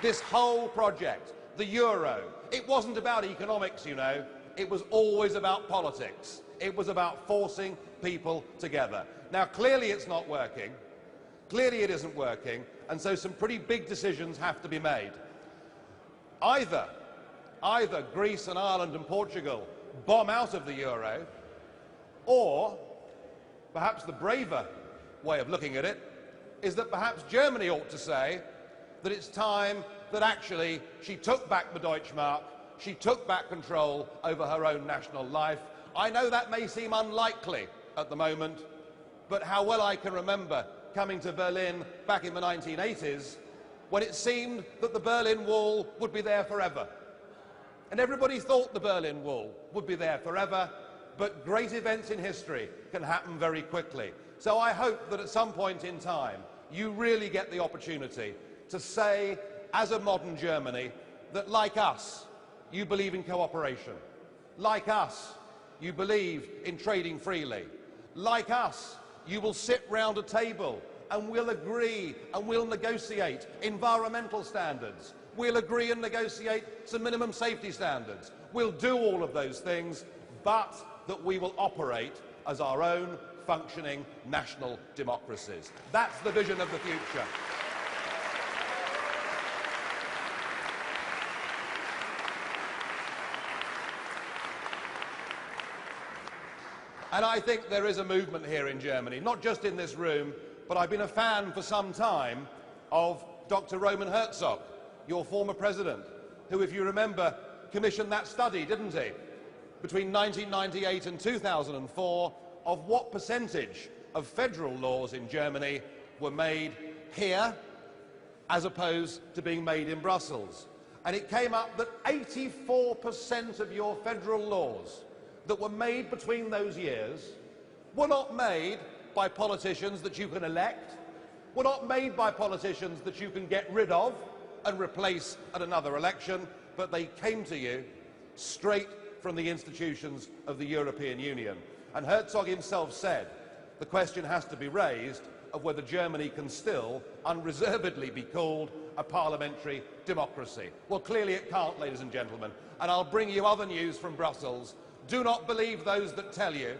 This whole project, the euro, it wasn't about economics, you know. It was always about politics. It was about forcing people together. Now, clearly it's not working. Clearly it isn't working, and so some pretty big decisions have to be made. Either Greece and Ireland and Portugal bomb out of the euro, or perhaps the braver way of looking at it is that perhaps Germany ought to say that it's time that actually she took back the Deutschmark, she took back control over her own national life. I know that may seem unlikely at the moment, but how well I can remember coming to Berlin back in the 1980s when it seemed that the Berlin Wall would be there forever. And everybody thought the Berlin Wall would be there forever, but great events in history can happen very quickly. So I hope that at some point in time you really get the opportunity to say, as a modern Germany, that like us, you believe in cooperation. Like us, you believe in trading freely. Like us, you will sit round a table and we'll agree and we'll negotiate environmental standards. We'll agree and negotiate some minimum safety standards. We'll do all of those things, but that we will operate as our own functioning national democracies. That's the vision of the future. And I think there is a movement here in Germany, not just in this room, but I've been a fan for some time of Dr. Roman Herzog, your former president, who, if you remember, commissioned that study, didn't he, between 1998 and 2004, of what percentage of federal laws in Germany were made here as opposed to being made in Brussels. And it came up that 84% of your federal laws that were made between those years were not made by politicians that you can elect, were not made by politicians that you can get rid of and replace at another election, but they came to you straight from the institutions of the European Union. And Herzog himself said the question has to be raised of whether Germany can still unreservedly be called a parliamentary democracy. Well, clearly it can't, ladies and gentlemen, and I'll bring you other news from Brussels. Do not believe those that tell you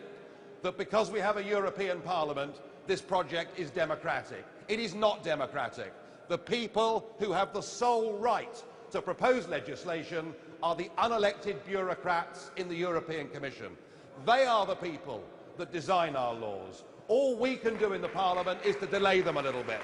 that because we have a European Parliament, this project is democratic. It is not democratic. The people who have the sole right to propose legislation are the unelected bureaucrats in the European Commission. They are the people that design our laws. All we can do in the Parliament is to delay them a little bit.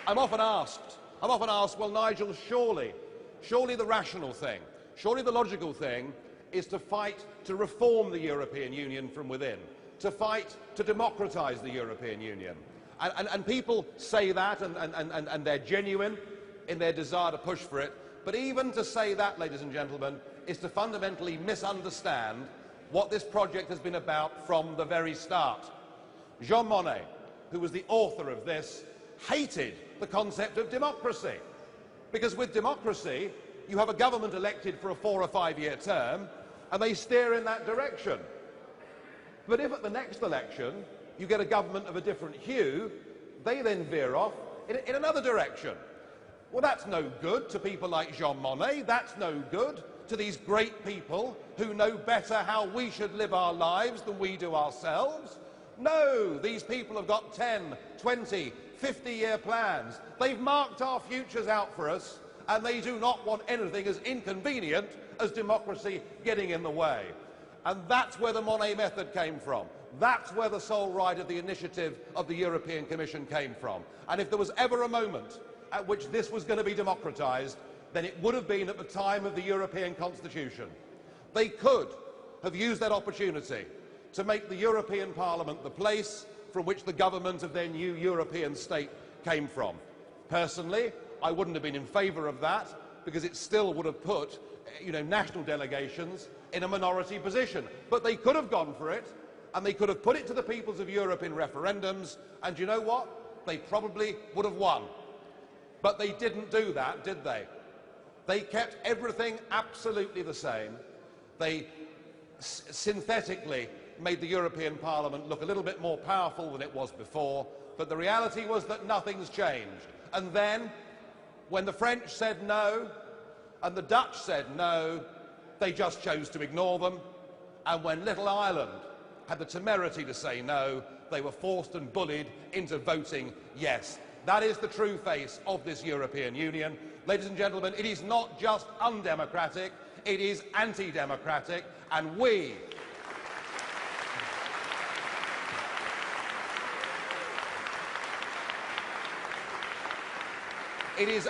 I'm often asked, well, Nigel, surely the rational thing, surely the logical thing is to fight to reform the European Union from within, to fight to democratise the European Union. And people say that, and they're genuine in their desire to push for it. But even to say that, ladies and gentlemen, is to fundamentally misunderstand what this project has been about from the very start. Jean Monnet, who was the author of this, hated the concept of democracy. Because with democracy, you have a government elected for a 4 or 5 year term, and they steer in that direction. But if at the next election you get a government of a different hue, they then veer off in another direction. Well, that's no good to people like Jean Monnet. That's no good to these great people who know better how we should live our lives than we do ourselves. No, these people have got 10, 20, 50-year plans. They've marked our futures out for us, and they do not want anything as inconvenient as democracy getting in the way. And that's where the Monnet method came from. That's where the sole right of the initiative of the European Commission came from. And if there was ever a moment at which this was going to be democratised, then it would have been at the time of the European Constitution. They could have used that opportunity to make the European Parliament the place from which the government of their new European state came from. Personally, I wouldn't have been in favour of that, because it still would have put, national delegations in a minority position. But they could have gone for it, and they could have put it to the peoples of Europe in referendums, and you know what? They probably would have won. But they didn't do that, did they? They kept everything absolutely the same. They synthetically made the European Parliament look a little bit more powerful than it was before, but the reality was that nothing's changed. And then, when the French said no, and the Dutch said no, they just chose to ignore them. And when little Ireland had the temerity to say no, they were forced and bullied into voting yes. That is the true face of this European Union. Ladies and gentlemen, it is not just undemocratic, it is anti-democratic, and we It is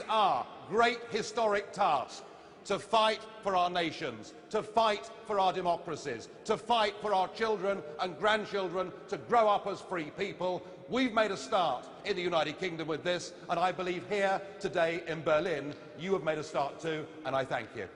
our great historic task to fight for our nations, to fight for our democracies, to fight for our children and grandchildren to grow up as free people. We've made a start in the United Kingdom with this, and I believe here today in Berlin you have made a start too, and I thank you.